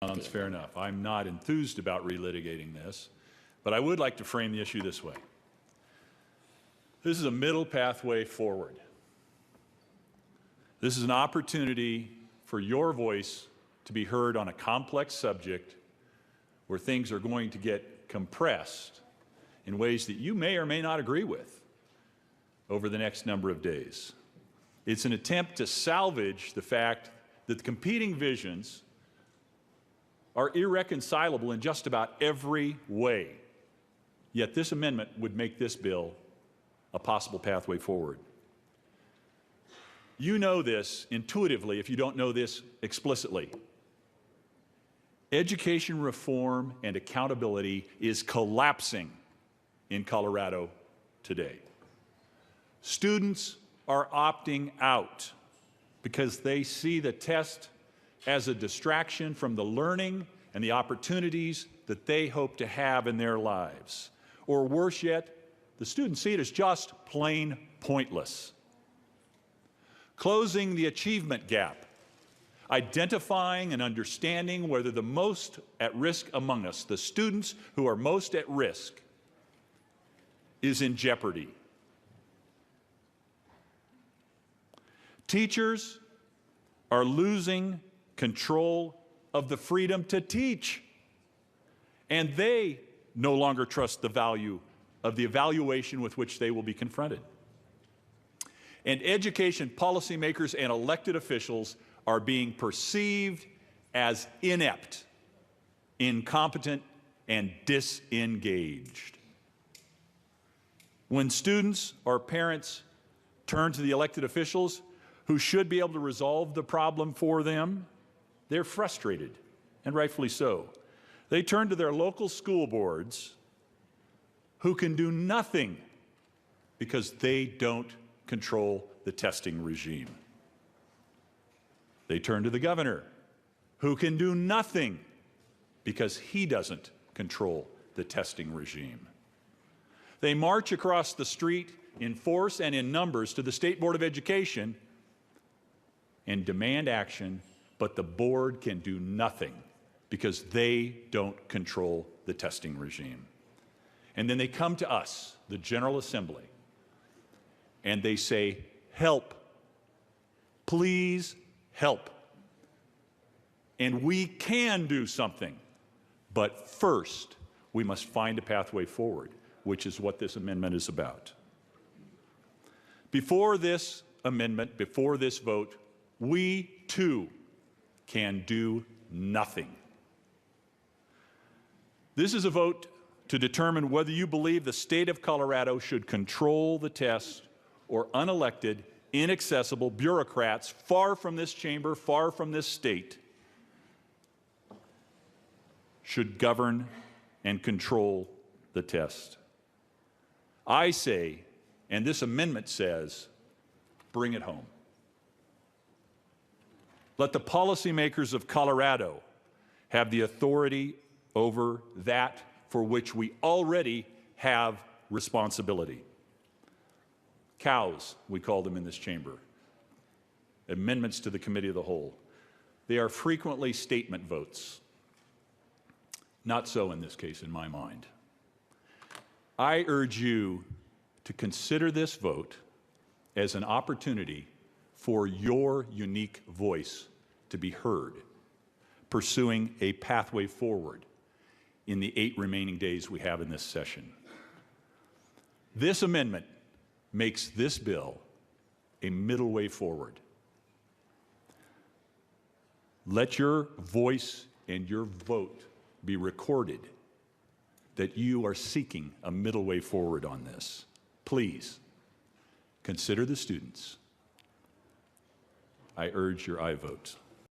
Fair enough. I'm not enthused about relitigating this, but I would like to frame the issue this way. This is a middle pathway forward. This is an opportunity for your voice to be heard on a complex subject where things are going to get compressed in ways that you may or may not agree with over the next number of days. It's an attempt to salvage the fact that the competing visions are irreconcilable in just about every way. Yet this amendment would make this bill a possible pathway forward. You know this intuitively if you don't know this explicitly. Education reform and accountability is collapsing in Colorado today. Students are opting out because they see the test as a distraction from the learning and the opportunities that they hope to have in their lives. Or worse yet, the students see it as just plain pointless. Closing the achievement gap, identifying and understanding whether the most at risk among us, the students who are most at risk, is in jeopardy. Teachers are losing control of the freedom to teach, and they no longer trust the value of the evaluation with which they will be confronted. And education policymakers and elected officials are being perceived as inept, incompetent, and disengaged. When students or parents turn to the elected officials who should be able to resolve the problem for them, they're frustrated, and rightfully so. They turn to their local school boards who can do nothing because they don't control the testing regime. They turn to the governor who can do nothing because he doesn't control the testing regime. They march across the street in force and in numbers to the State Board of Education and demand action, but the board can do nothing because they don't control the testing regime. And then they come to us, the General Assembly, and they say, help, please help. And we can do something, but first we must find a pathway forward, which is what this amendment is about. Before this amendment, before this vote, we too can do nothing. This is a vote to determine whether you believe the state of Colorado should control the test or unelected, inaccessible bureaucrats far from this chamber, far from this state, should govern and control the test. I say, and this amendment says, bring it home. Let the policymakers of Colorado have the authority over that for which we already have responsibility. Cows, we call them in this chamber. Amendments to the Committee of the Whole. They are frequently statement votes. Not so in this case, in my mind. I urge you to consider this vote as an opportunity for your unique voice to be heard, pursuing a pathway forward in the 8 remaining days we have in this session. This amendment makes this bill a middle way forward. Let your voice and your vote be recorded that you are seeking a middle way forward on this. Please consider the students. I urge your aye votes.